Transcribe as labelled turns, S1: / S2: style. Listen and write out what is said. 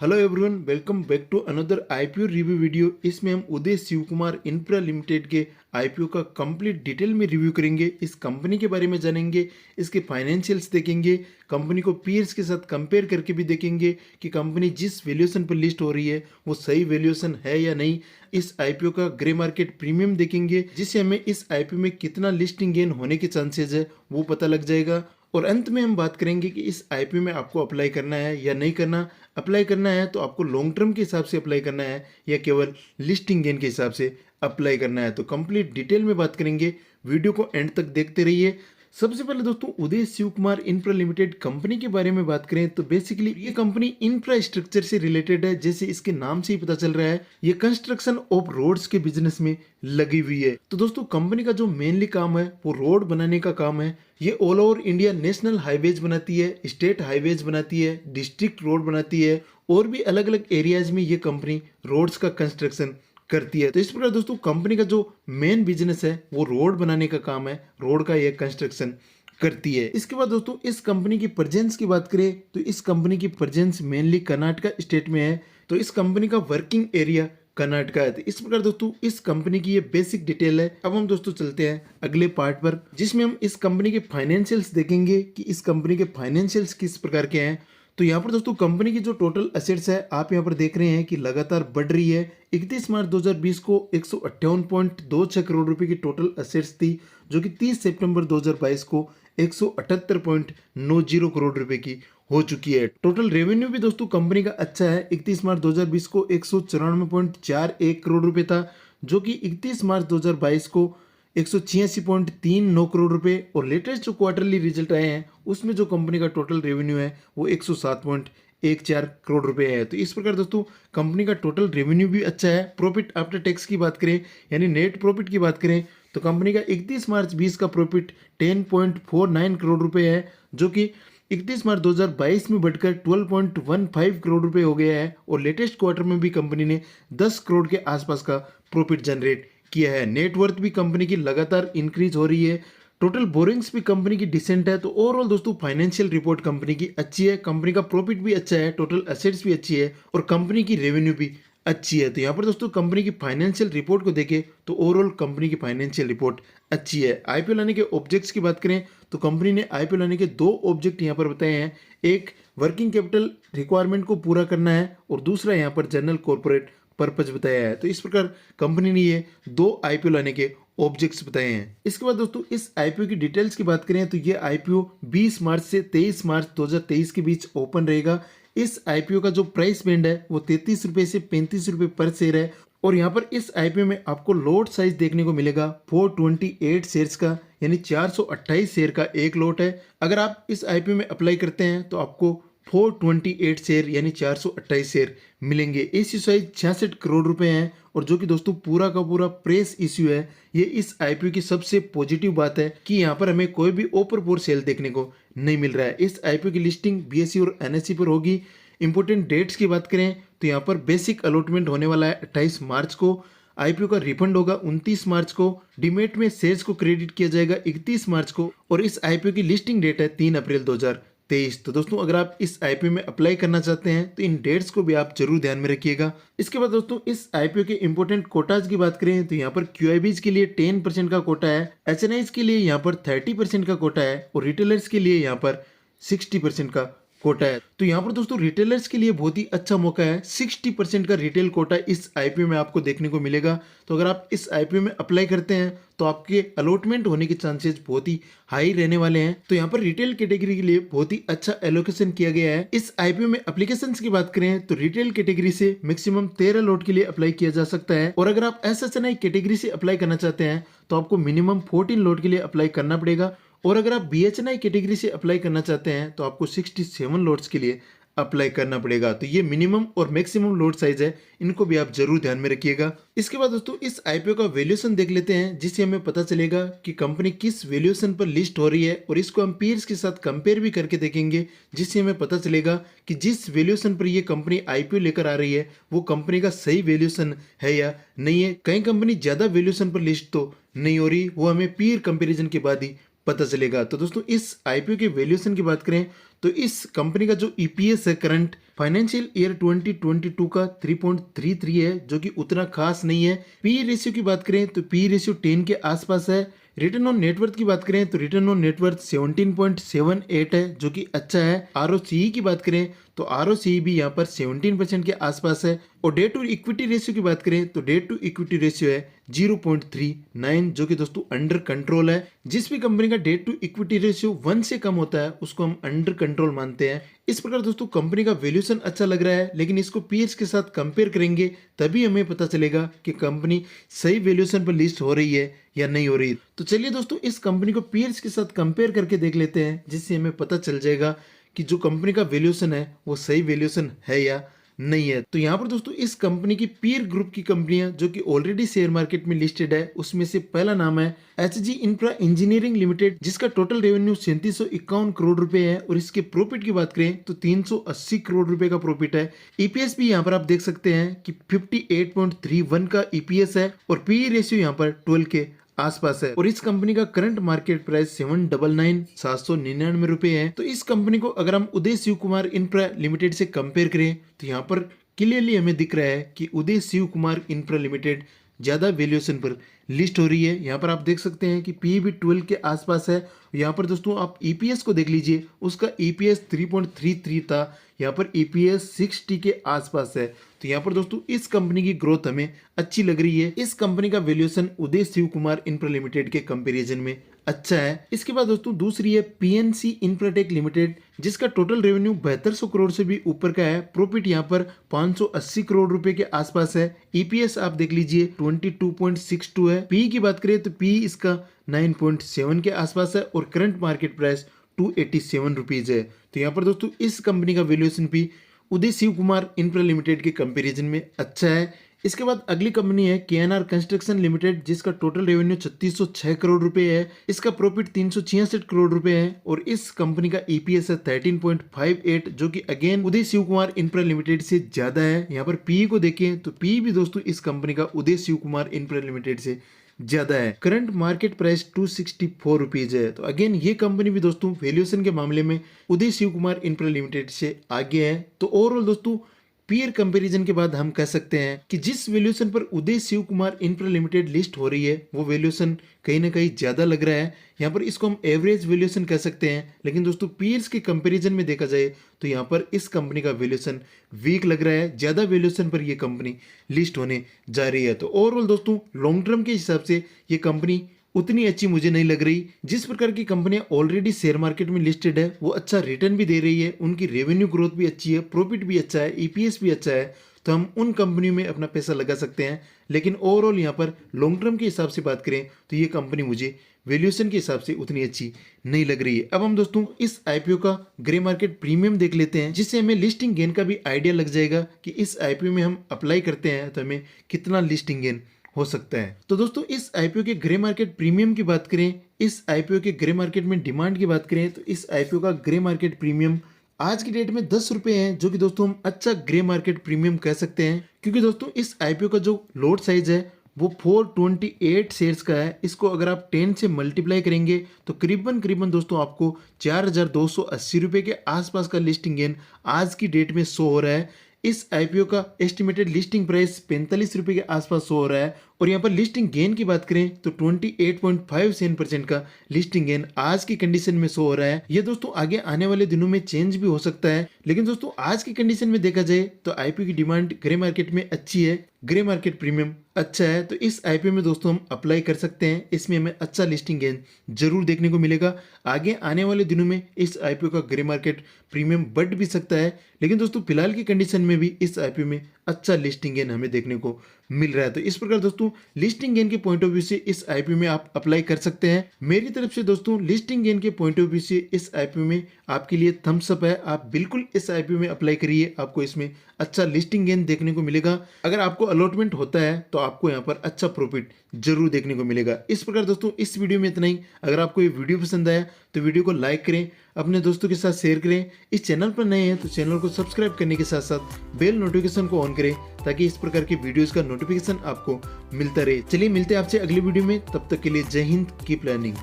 S1: Hello everyone, welcome back to another IPO review video. इसमें हम Uday Shiv Kumar infra limited के IPO का कंप्लीट डिटेल में रिव्यू करेंगे। इस कंपनी के बारे में जानेंगे, इसके फाइनेंशियल्स देखेंगे, कंपनी को पीयर्स के साथ कंपेयर करके भी देखेंगे कि कंपनी जिस वैल्यूएशन पर लिस्ट हो रही है वो सही वैल्यूएशन है या नहीं। इस आईपीओ का ग्रे मार्केट प्रीमियम देखेंगे, जिससे हमें इस आईपीओ में कितना लिस्टिंग गेन होने के चांसेस है वो पता लग जाएगा। और अंत में हम बात करेंगे कि इस आईपीओ में आपको अप्लाई करना है या नहीं करना। अप्लाई करना है तो आपको लॉन्ग टर्म के हिसाब से अप्लाई करना है या केवल लिस्टिंग गेन के हिसाब से अप्लाई करना है। तो कंप्लीट डिटेल में बात करेंगे, वीडियो को एंड तक देखते रहिए। सबसे पहले दोस्तों, Uday Shiv Kumar infra Limited company के बारे में बात करें तो बेसिकली ये कंपनी इंफ्रास्ट्रक्चर से रिलेटेड है। जैसे इसके नाम से ही पता चल रहा है, ये कंस्ट्रक्शन ऑफ रोड्स के बिजनेस में लगी हुई है। तो दोस्तों, कंपनी का जो मेनली काम है वो रोड बनाने का काम है। ये all over India national highways बनाती है, स्टेट हाईवेज बनाती है, डिस्ट्रिक्ट रोड बनाती है और भी अलग अलग एरियाज में ये कंपनी रोड्स का कंस्ट्रक्शन करती है। तो इस प्रकार दोस्तों, कंपनी का जो मेन बिजनेस है वो रोड बनाने का काम है, रोड का ये कंस्ट्रक्शन करती है। इसके बाद दोस्तों, इस कंपनी की प्रेजेंस की बात करें तो इस कंपनी की प्रेजेंस मेनली कर्नाटका स्टेट में है। तो इस कंपनी का वर्किंग एरिया कर्नाटका है। तो इस प्रकार दोस्तों, इस कंपनी की ये बेसिक डिटेल है। अब हम दोस्तों चलते हैं अगले पार्ट पर, जिसमें हम इस कंपनी के फाइनेंशियल्स देखेंगे कि इस कंपनी के फाइनेंशियल्स किस प्रकार के हैं। तो यहाँ पर दोस्तों, कंपनी की जो टोटल असेट्स है आप यहाँ पर देख रहे हैं कि लगातार बढ़ रही है। 31 मार्च 2020 को 158.26 करोड़ रुपए की टोटल असेट्स थी, जो कि 30 सितंबर 2022 को 178.90 करोड़ रुपए की हो चुकी है। टोटल रेवेन्यू भी दोस्तों कंपनी का अच्छा है। 31 मार्च 2020 को 194.41 करोड़ रुपए था, जो कि 31 मार्च 2022 को 186.39 करोड़ रुपए। और लेटेस्ट जो क्वार्टरली रिजल्ट आए हैं उसमें जो कंपनी का टोटल रेवेन्यू है वो 107.14 करोड़ रुपए है। तो इस प्रकार दोस्तों, कंपनी का टोटल रेवेन्यू भी अच्छा है। प्रॉफिट आफ्टर टैक्स की बात करें यानी नेट प्रॉफिट की बात करें तो कंपनी का 31 मार्च 20 का प्रॉफिट 10.49 करोड़ रुपए है, जो कि 31 मार्च 2022 में बढ़कर 12.15 करोड़ रुपए हो गया है। और लेटेस्ट क्वार्टर में भी कंपनी ने 10 करोड़ के आसपास का प्रॉफिट जनरेट किया है। नेटवर्थ भी कंपनी की लगातार इंक्रीज हो रही है। टोटल बोरिंग्स भी कंपनी की डिसेंट है। तो ओवरऑल दोस्तों, फाइनेंशियल रिपोर्ट कंपनी की अच्छी है। कंपनी का प्रॉफिट भी अच्छा है, टोटल एसेट्स भी अच्छी है और कंपनी की रेवेन्यू भी अच्छी है। तो यहाँ पर दोस्तों, कंपनी की फाइनेंशियल रिपोर्ट को देखें तो ओवरऑल कंपनी की फाइनेंशियल रिपोर्ट अच्छी है। आईपीओ लाने के ऑब्जेक्ट्स की बात करें तो कंपनी ने आईपीओ लाने के दो ऑब्जेक्ट यहाँ पर बताए हैं। एक, वर्किंग कैपिटल रिक्वायरमेंट को पूरा करना है और दूसरा यहाँ पर जनरल कॉर्पोरेट पर्पज बताया है। तो इस प्रकार कंपनी ने ये दो आईपीओ लाने के ऑब्जेक्ट्स बताए हैं। इसके बाद दोस्तों, इस आईपीओ की डिटेल्स की बात करें तो ये आईपीओ 20 मार्च से 23 मार्च 2023 के बीच ओपन रहेगा। इस आईपीओ का जो प्राइस बैंड है वो 33 रुपए से 35 रुपए पर शेयर है। और यहाँ पर इस आईपीओ में आपको लॉट साइज देखने को मिलेगा 428 शेयर्स का, यानी 428 शेयर का एक लॉट है। अगर आप इस आईपीओ में अप्लाई करते हैं तो आपको 428 शेयर यानी 428 शेयर मिलेंगे। इश्यू साइज 66 करोड़ रुपए हैं और जो कि दोस्तों पूरा का पूरा प्रेस इश्यू है। ये इस आईपीओ की सबसे पॉजिटिव बात है कि यहाँ पर हमें कोई भी ओपर फॉर सेल देखने को नहीं मिल रहा है। इस आईपीओ की लिस्टिंग बीएसई और एनएसई पर होगी। इंपोर्टेंट डेट्स की बात करें तो यहाँ पर बेसिक अलॉटमेंट होने वाला है 28 मार्च को। आईपीओ का रिफंड होगा 29 मार्च को। डीमेट में शेयर्स को क्रेडिट किया जाएगा 31 मार्च को। और इस आईपीओ की लिस्टिंग डेट है 3 अप्रैल 2023। तो दोस्तों, अगर आप इस आईपीओ में अप्लाई करना चाहते हैं तो इन डेट्स को भी आप जरूर ध्यान में रखिएगा। इसके बाद दोस्तों, इस आईपीओ के इंपोर्टेंट कोटाज की बात करें तो यहाँ पर क्यूआईबीज के लिए 10% का कोटा है, एचएनआईज के लिए यहाँ पर 30% का कोटा है और रिटेलर्स के लिए यहाँ पर 60% का कोटा है। तो यहाँ पर दोस्तों, रिटेलर्स के लिए बहुत ही अच्छा मौका है। 60% का रिटेल कोटा इस आईपीओ में आपको देखने को मिलेगा। तो अगर आप इस आईपीओ में अप्लाई करते हैं तो आपके अलॉटमेंट होने के चांसेस बहुत ही हाई रहने वाले हैं। तो यहाँ पर रिटेल कैटेगरी के लिए बहुत ही अच्छा एलोकेशन किया गया है। इस आईपीओ में एप्लीकेशंस की बात करें तो रिटेल कैटेगरी से मैक्सिमम 13 लॉट के लिए अप्लाई किया जा सकता है। और अगर आप एसएसएनआई कैटेगरी से अप्लाई करना चाहते हैं तो आपको मिनिमम 14 लॉट के लिए अप्लाई करना पड़ेगा। और अगर आप बीएचएनआई कैटेगरी से अप्लाई करना चाहते हैं तो आपको 67 लॉट्स के लिए अप्लाई करना पड़ेगा। तो ये मिनिमम और मैक्सिमम लॉट साइज है, इनको भी आप जरूर ध्यान में रखिएगा। इसके बाद दोस्तों, इस आईपीओ का वैल्यूएशन देख लेते हैं, जिससे हमें पता चलेगा कि कंपनी किस वैल्यूएशन पर लिस्ट हो रही है। और इसको हम पीयर्स के साथ कंपेयर भी करके देखेंगे, जिससे हमें पता चलेगा कि जिस वैल्यूएशन पर ये कंपनी आईपीओ लेकर आ रही है वो कंपनी का सही वैल्यूएशन है या नहीं है। कई कंपनी ज्यादा वैल्यूएशन पर लिस्ट तो नहीं हो रही, वो हमें पीयर कंपेरिजन के बाद ही पता चलेगा। तो दोस्तों, इस आईपीओ के वैल्यूएशन की बात करें तो इस कंपनी का जो ईपीएस है करंट फाइनेंशियल ईयर 2022 का 3.33 है, जो कि उतना खास नहीं है। पी रेशियो की बात करें तो पी रेशियो 10 के आसपास है। रिटर्न ऑन नेटवर्थ की बात करें तो रिटर्न ऑन नेटवर्थ 17.78 है, जो कि अच्छा है। आरओसीई की बात करें तो आरओसीई भी यहाँ पर 17% के आसपास है। और डेट टू इक्विटी रेशियो की बात करें तो डेट टू इक्विटी रेशियो है 0.39, जो कि दोस्तों अंडर कंट्रोल है। जिस भी कंपनी का डेट टू इक्विटी रेशियो 1 से कम होता है उसको हम अंडर कंट्रोल मानते हैं। इस प्रकार दोस्तों कंपनी का वैल्यूएशन अच्छा लग रहा है, लेकिन इसको पीएर्स के साथ कंपेयर करेंगे तभी हमें पता चलेगा कि कंपनी सही वैल्यूएशन पर लिस्ट हो रही है या नहीं हो रही। तो चलिए दोस्तों इस कंपनी को पीएर्स के साथ कंपेयर करके देख लेते हैं, जिससे हमें पता चल जाएगा कि जो कंपनी का वैल्यूएशन है वो सही वैल्यूएशन है या नहीं है। तो यहाँ पर दोस्तों इस कंपनी की पीयर ग्रुप की कंपनियां जो कि ऑलरेडी शेयर मार्केट में लिस्टेड है, उसमें से पहला नाम है एचजी इंफ्रा इंजीनियरिंग लिमिटेड, जिसका टोटल रेवेन्यू 3751 करोड़ रुपए है। और इसके प्रॉफिट की बात करें तो 380 करोड़ रुपए का प्रॉफिट है। ईपीएस भी यहाँ पर आप देख सकते हैं कि 58.31 का ईपीएस है और पीई रेशियो यहाँ पर 12 के आसपास है। और इस कंपनी का करंट मार्केट प्राइस 799 रुपए है। तो इस कंपनी को अगर हम उदय शिव कुमार इंफ्रा लिमिटेड से कंपेयर करें तो यहाँ पर क्लियरली हमें दिख रहा है कि उदय शिव कुमार इंफ्रा लिमिटेड ज्यादा वैल्यूएशन पर लिस्ट हो रही है। यहाँ पर आप देख सकते हैं कि पी भी 12 के आसपास है। यहाँ पर दोस्तों आप ईपीएस को देख लीजिए, उसका ईपीएस 3.33 था, यहाँ पर ईपीएस 60 के आसपास है। तो यहाँ पर दोस्तों इस कंपनी की ग्रोथ हमें अच्छी लग रही है। इस कंपनी का वैल्यूएशन उदय शिव कुमार इंफ्रा लिमिटेड के कंपैरिजन में अच्छा है। इसके बाद दोस्तों दूसरी है पीएनसी इंफ्राटेक लिमिटेड, जिसका टोटल रेवेन्यू 7200 करोड़ से भी ऊपर का है। प्रॉफिट यहाँ पर 580 करोड़ रुपए के आसपास है। ईपीएस आप देख लीजिए 22.62 है। पी की बात करें तो पी इसका 9.7 के आसपास है और करंट मार्केट प्राइस 287 रुपीज है। तो यहाँ पर दोस्तों इस कंपनी का वैल्यूएशन भी उदय शिव कुमार इंफ्रा लिमिटेड के कंपैरिजन में अच्छा है। इसके बाद अगली कंपनी है केएनआर कंस्ट्रक्शन लिमिटेड, जिसका टोटल रेवेन्यू 3606 करोड़ रुपए है। इसका प्रॉफिट 366 करोड़ रुपए है और इस कंपनी का ईपीएस है 13.58, जो कि अगेन उदय शिव कुमार इंफ्रा लिमिटेड से ज्यादा है। यहाँ पर पी को देखें तो पी भी दोस्तों इस कंपनी का उदय शिव कुमार इंफ्रा लिमिटेड से ज्यादा है। करंट मार्केट प्राइस 264 रुपीज है। तो अगेन ये कंपनी भी दोस्तों वैल्यूएशन के मामले में उदय शिव कुमार इंफ्रा लिमिटेड से आगे है। तो ओवरऑल दोस्तों पीयर कंपैरिजन के बाद हम कह सकते हैं कि जिस वैल्यूएशन पर Uday Shiv Kumar infra Limited list हो रही है वो वैल्यूएशन कहीं ना कहीं ज्यादा लग रहा है। यहाँ पर इसको हम एवरेज वैल्यूएशन कह सकते हैं, लेकिन दोस्तों पीयर्स के कंपैरिजन में देखा जाए तो यहाँ पर इस कंपनी का वैल्यूएशन वीक लग रहा है। ज्यादा वैल्यूएशन पर ये कंपनी लिस्ट होने जा रही है। तो ओवरऑल दोस्तों लॉन्ग टर्म के हिसाब से ये कंपनी उतनी अच्छी मुझे नहीं लग रही। जिस प्रकार की कंपनियां ऑलरेडी शेयर मार्केट में लिस्टेड है वो अच्छा रिटर्न भी दे रही है, उनकी रेवेन्यू ग्रोथ भी अच्छी है, प्रॉफिट भी अच्छा है, ईपीएस भी अच्छा है, तो हम उन कंपनियों में अपना पैसा लगा सकते हैं। लेकिन ओवरऑल यहाँ पर लॉन्ग टर्म के हिसाब से बात करें तो ये कंपनी मुझे वैल्यूएशन के हिसाब से उतनी अच्छी नहीं लग रही है। अब हम दोस्तों इस आईपीओ का ग्रे मार्केट प्रीमियम देख लेते हैं, जिससे हमें लिस्टिंग गेन का भी आइडिया लग जाएगा कि इस आईपीओ में हम अप्लाई करते हैं तो हमें कितना लिस्टिंग गेन हो सकता है। तो दोस्तों इस आईपीओ के ग्रे मार्केट प्रीमियम की बात करें, इस आईपीओ के ग्रे मार्केट में डिमांड की बात करें तो इस आईपीओ का ग्रे मार्केट प्रीमियम आज की डेट में 10 रुपए है, जो कि दोस्तों हम अच्छा ग्रे मार्केट प्रीमियम कह सकते हैं। क्योंकि दोस्तों इस आईपीओ का जो लोट साइज है वो 428 शेयर्स का है। इसको अगर आप 10 से मल्टीप्लाई करेंगे तो करीबन दोस्तों आपको 4280 रुपए के आसपास का लिस्टिंग गेन आज की डेट में शो हो रहा है। इस आईपीओ का एस्टिमेटेड लिस्टिंग प्राइस 45 रुपए के आसपास शो हो रहा है। और यहाँ पर लिस्टिंग गेन की बात करें तो 28.57% का लिस्टिंग गेन आज की कंडीशन में शो हो रहा है। ये दोस्तों आगे आने वाले दिनों में चेंज भी हो सकता है, लेकिन दोस्तों आज की कंडीशन में देखा जाए तो आईपीओ की डिमांड ग्रे मार्केट में अच्छी है, ग्रे मार्केट प्रीमियम अच्छा है। तो इस आईपीओ में दोस्तों हम अप्लाई कर सकते हैं, इसमें हमें अच्छा लिस्टिंग गेन जरूर देखने को मिलेगा। आगे आने वाले दिनों में इस आईपीओ का ग्रे मार्केट प्रीमियम बढ़ भी सकता है, लेकिन दोस्तों फिलहाल की कंडीशन में भी इस आईपीओ में अच्छा लिस्टिंग गेन हमें देखने को मिल रहा है। तो इस प्रकार दोस्तों लिस्टिंग गेन के पॉइंट ऑफ व्यू से इस आईपीओ में आप अप्लाई कर सकते हैं। मेरी तरफ से दोस्तों लिस्टिंग गेन के पॉइंट ऑफ व्यू से इस आईपीओ में आपके लिए थम्स अप है। आप बिल्कुल इस आईपीओ में अप्लाई करिए, आपको इसमें अच्छा लिस्टिंग गेन देखने को मिलेगा। अगर आपको अलॉटमेंट होता है तो आपको यहाँ पर अच्छा प्रॉफिट जरूर देखने को मिलेगा। इस प्रकार दोस्तों इस वीडियो में इतना ही। अगर आपको ये वीडियो पसंद आया तो वीडियो को लाइक करें, अपने दोस्तों के साथ शेयर करें। इस चैनल पर नए हैं तो चैनल को सब्सक्राइब करने के साथ साथ बेल नोटिफिकेशन को ऑन करें, ताकि इस प्रकार के वीडियोस का नोटिफिकेशन आपको मिलता रहे। चलिए मिलते हैं आपसे अगली वीडियो में, तब तक के लिए जय हिंद, कीप लर्निंग।